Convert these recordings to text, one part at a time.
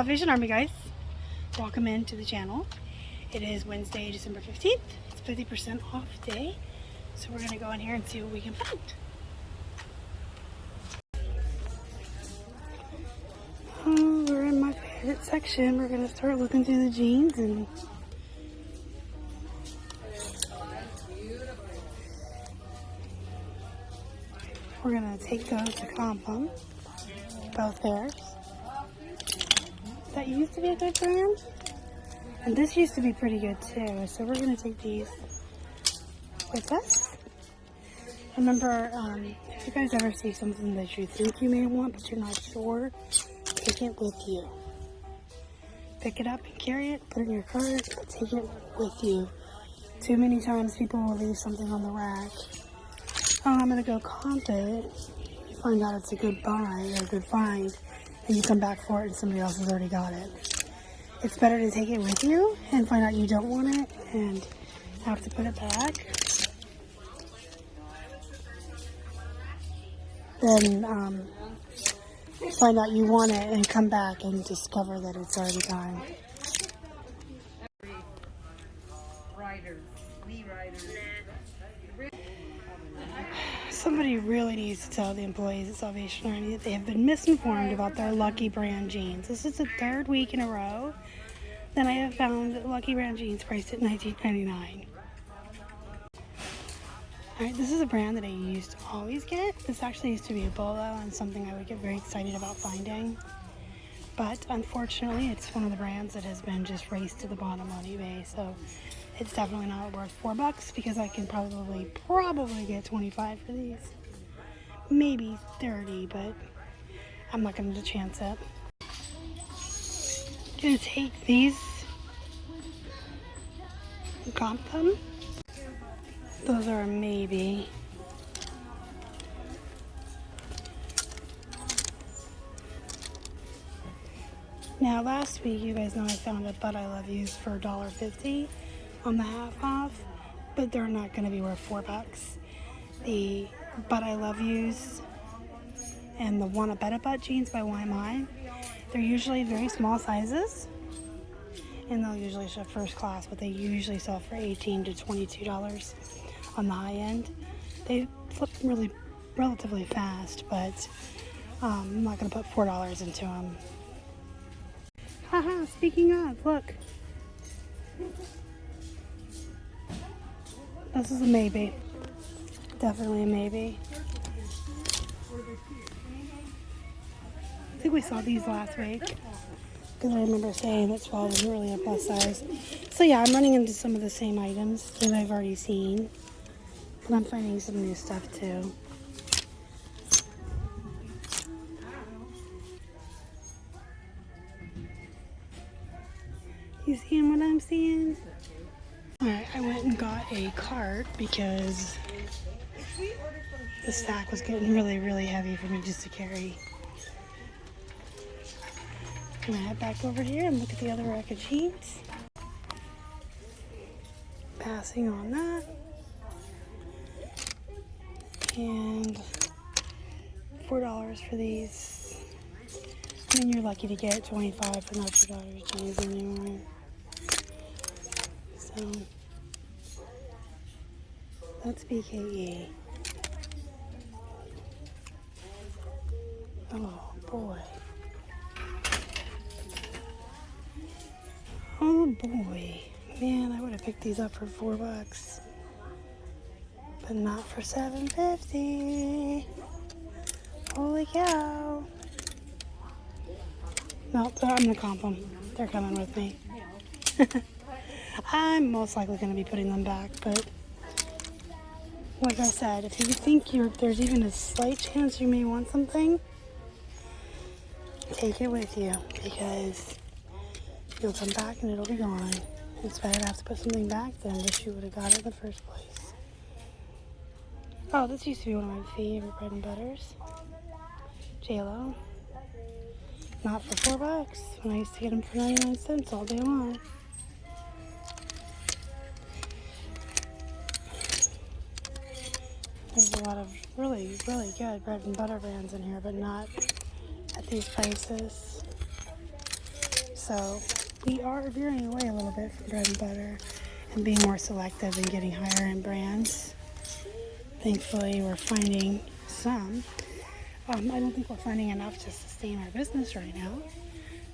Salvation Army, guys. Welcome into the channel. It is Wednesday, December 15th. It's 50% off day. So we're going to go in here and see what we can find. Oh, we're in my favorite section. We're going to start looking through the jeans and we're going to take those to comp them. Both pairs. That used to be a good brand. And this used to be pretty good too. So we're going to take these with us. Remember, if you guys ever see something that you think you may want but you're not sure, take it with you. Pick it up and carry it, put it in your cart, take it with you. Too many times people will leave something on the rack. Oh, I'm going to go comp it. You find out it's a good buy or a good find, and you come back for it and somebody else has already got it. It's better to take it with you and find out you don't want it and have to put it back than find out you want it and come back and discover that it's already gone. Somebody really needs to tell the employees at Salvation Army that they have been misinformed about their Lucky brand jeans. This is the third week in a row that I have found Lucky brand jeans priced at $19.99. Alright, this is a brand that I used to always get. This actually used to be a bolo and something I would get very excited about finding. But unfortunately, it's one of the brands that has been just raced to the bottom on eBay. So it's definitely not worth $4 because I can probably get 25 for these. Maybe 30, but I'm not going to chance it. I'm going to take these and comp them. Those are a maybe. Now last week you guys know I found a But I Love Yous for $1.50 on the half off, but they're not going to be worth $4. The But I Love Yous and the Wanna Bet A Butt jeans by YMI, they're usually very small sizes and they'll usually ship first class, but they usually sell for $18 to $22 on the high end. They flip relatively fast, but I'm not going to put $4 into them. Haha, speaking of, look. This is a maybe. Definitely a maybe. I think we saw these last week because I remember saying that 12 isn't really a plus size. So yeah, I'm running into some of the same items that I've already seen. But I'm finding some new stuff too. You seeing what I'm seeing? Alright, I went and got a cart because the stack was getting really heavy for me just to carry. I'm gonna head back over here and look at the other rack of jeans. Passing on that. And $4 for these. I mean, you're lucky to get 25 for not $2 jeans anymore. So that's BKE. Oh boy. Oh boy. Man, I would have picked these up for $4. But not for $7.50. Holy cow. No, I'm going to comp them. They're coming with me. I'm most likely going to be putting them back, but like I said, if you think there's even a slight chance you may want something, take it with you because you'll come back and it'll be gone. It's better to have to put something back than wish you would have got it in the first place. Oh, this used to be one of my favorite bread and butters. J-Lo. Not for $4 when I used to get them for 99 cents all day long. There's a lot of really good bread and butter brands in here, but not at these prices. So we are veering away a little bit from bread and butter and being more selective and getting higher end brands. Thankfully, we're finding some. I don't think we're finding enough to sustain our business right now.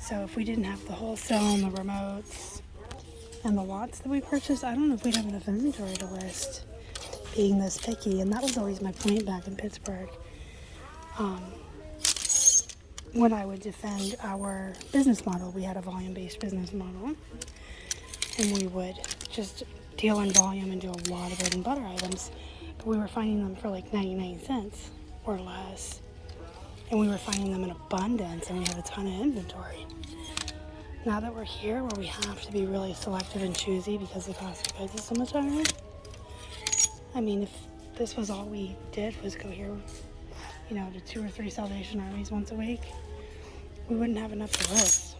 So if we didn't have the wholesale and the remotes and the lots that we purchased, I don't know if we'd have enough inventory to list, being this picky. And that was always my point back in Pittsburgh. When I would defend our business model, we had a volume-based business model, and we would just deal in volume and do a lot of bread and butter items, but we were finding them for like 99 cents or less, and we were finding them in abundance, and we have a ton of inventory. Now that we're here where we have to be really selective and choosy because the cost of goods is so much higher, I mean, if this was all we did was go here, you know, to 2 or 3 Salvation Armies once a week, we wouldn't have enough to list.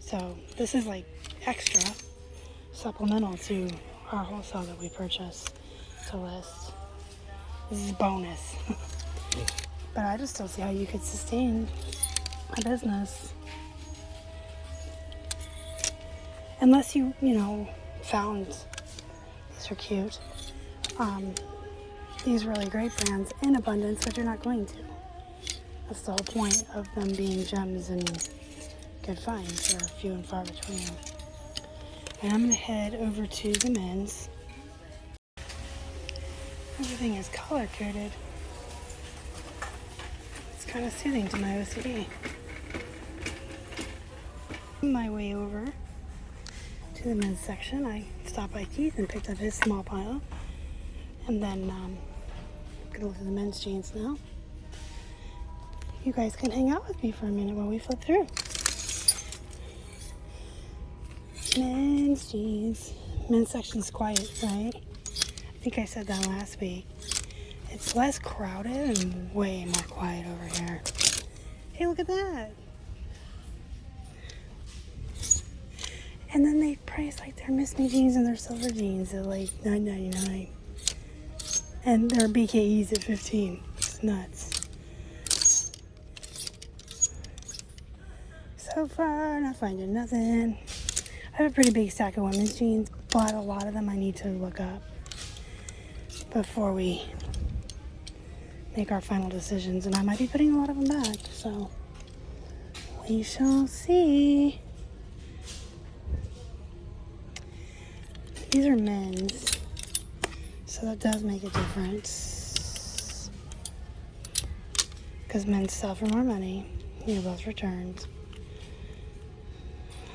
So this is like extra supplemental to our wholesale that we purchase to list. This is bonus. But I just don't see how you could sustain a business unless you found these are cute. These really great brands in abundance, but you're not going to. That's the whole point of them being gems and good finds. They're few and far between. And I'm going to head over to the men's. Everything is color coded. It's kind of soothing to my OCD. My way over to the men's section, I stopped by Keith and picked up his small pile. And then I'm going to look at the men's jeans now. You guys can hang out with me for a minute while we flip through. Men's jeans. Men's section's quiet, right? I think I said that last week. It's less crowded and way more quiet over here. Hey, look at that. And then they price like their Miss Me jeans and their silver jeans at like $9.99. And their BKEs at $15. It's nuts. So far, not finding nothing. I have a pretty big stack of women's jeans, but a lot of them I need to look up before we make our final decisions. And I might be putting a lot of them back, so we shall see. These are men's, so that does make a difference. Because men's sell for more money. You know, both returns.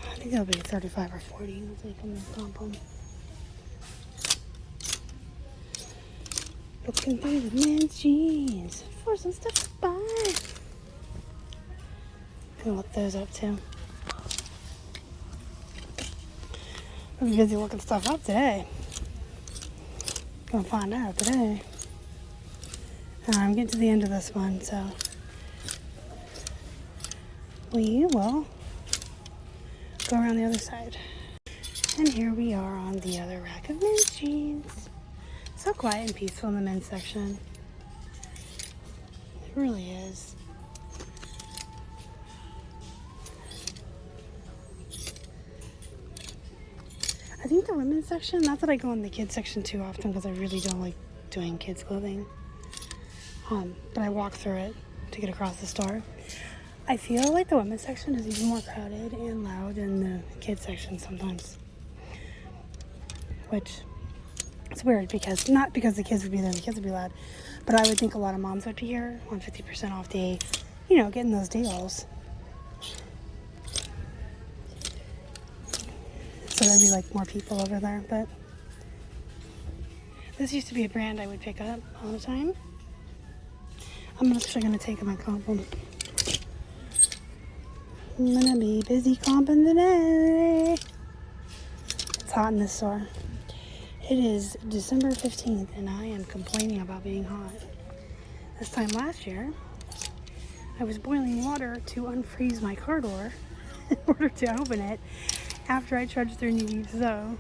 I think it'll be 35 or 40. We'll take them and dump them. Looking through the men's jeans for some stuff to buy. Gonna look those up too. I'm busy looking stuff up today. Gonna find out today. I'm getting to the end of this one, so we will go around the other side. And here we are on the other rack of men's jeans. So quiet and peaceful in the men's section. It really is. I think the women's section, not that I go in the kids section too often because I really don't like doing kids clothing. But I walk through it to get across the store. I feel like the women's section is even more crowded and loud than the kids section sometimes. Which is weird because, not because the kids would be there, the kids would be loud, but I would think a lot of moms would be here on 50% off day, you know, getting those deals. So there'd be like more people over there, but this used to be a brand I would pick up all the time. I'm actually going to take my comping. I'm going to be busy comping today. It's hot in this store. It is December 15th and I am complaining about being hot. This time last year, I was boiling water to unfreeze my car door in order to open it after I trudged through knee-deep snow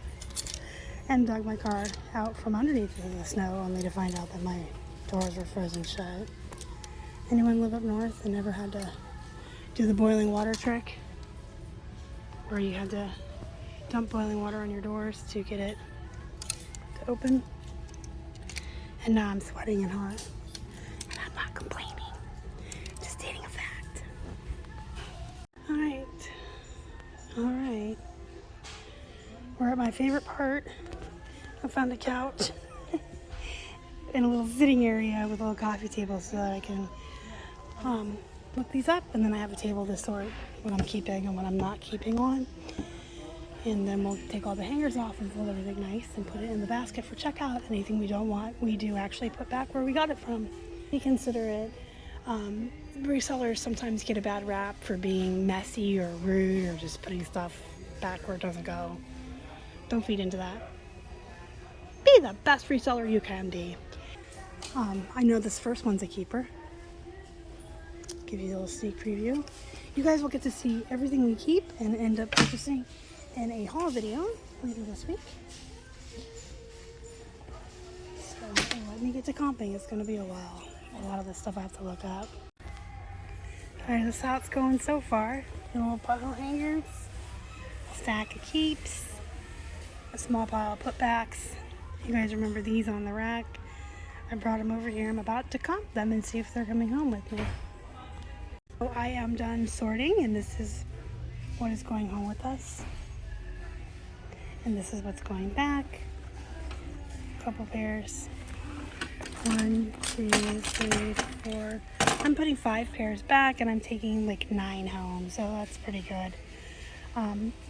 and dug my car out from underneath the snow only to find out that my doors were frozen shut. Anyone live up north and never had to do the boiling water trick? where you had to dump boiling water on your doors to get it to open. And now I'm sweating and hot. And I'm not complaining. Just stating a fact. Alright. We're at my favorite part. I found a couch and a little sitting area with a little coffee table so that I can look these up, and then I have a table to sort what I'm keeping and what I'm not keeping on. And then we'll take all the hangers off and fold everything nice and put it in the basket for checkout. Anything we don't want, we do actually put back where we got it from. Be considerate. Resellers sometimes get a bad rap for being messy or rude or just putting stuff back where it doesn't go. Don't feed into that. Be the best reseller you can be. I know this first one's a keeper. Give you a little sneak preview. You guys will get to see everything we keep and end up purchasing in a haul video later this week. So let me get to comping. It's going to be a while. A lot of this stuff I have to look up. Alright, this is how it's going so far. A little butthole hangers, a stack of keeps, a small pile of putbacks. You guys remember these on the rack? I brought them over here. I'm about to comp them and see if they're coming home with me. So I am done sorting, and this is what is going home with us. And this is what's going back. A couple pairs. 1, 2, 3, 4. I'm putting 5 pairs back, and I'm taking like 9 home, so that's pretty good.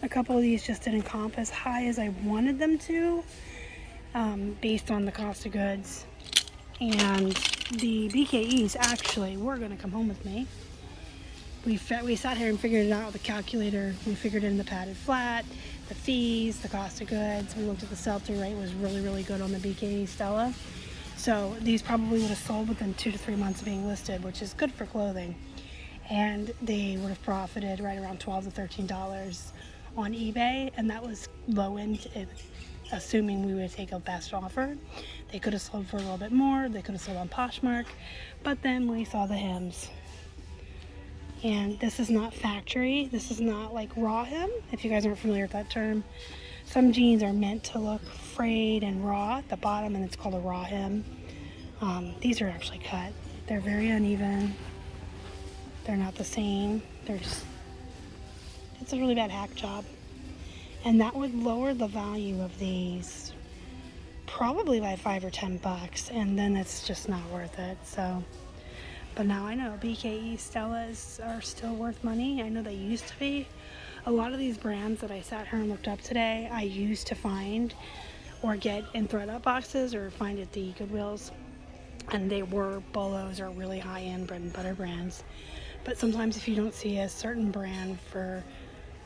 A couple of these just didn't comp as high as I wanted them to, based on the cost of goods. And the BKEs actually were going to come home with me. We sat here and figured it out with the calculator. We figured in the padded flat, the fees, the cost of goods. We looked at the sell-through rate, was really, really good on the BKE Stella. So these probably would have sold within 2 to 3 months of being listed, which is good for clothing. And they would have profited right around $12 to $13 on eBay, and that was low end, assuming we would take a best offer. They could have sold for a little bit more. They could have sold on Poshmark, but then we saw the hems. And this is not factory. This is not like raw hem, if you guys aren't familiar with that term. Some jeans are meant to look frayed and raw at the bottom, and it's called a raw hem. These are actually cut. They're very uneven. They're not the same. It's a really bad hack job. And that would lower the value of these probably by $5 or $10, and then it's just not worth it. So, but now I know BKE Stellas are still worth money. I know they used to be. A lot of these brands that I sat here and looked up today, I used to find or get in thread-up boxes or find at the Goodwills, and they were Bolos or really high-end bread and butter brands. But sometimes if you don't see a certain brand for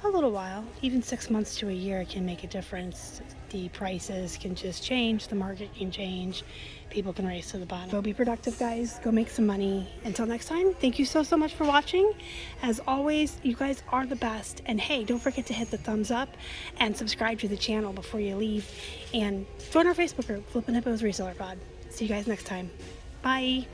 a little while, even 6 months to a year, it can make a difference. The prices can just change, the market can change, people can race to the bottom. Go be productive, guys. Go make some money. Until next time, thank you so much for watching. As always, you guys are the best. And hey, don't forget to hit the thumbs up and subscribe to the channel before you leave. And join our Facebook group, Flippin' Hippos Reseller Pod. See you guys next time. Bye.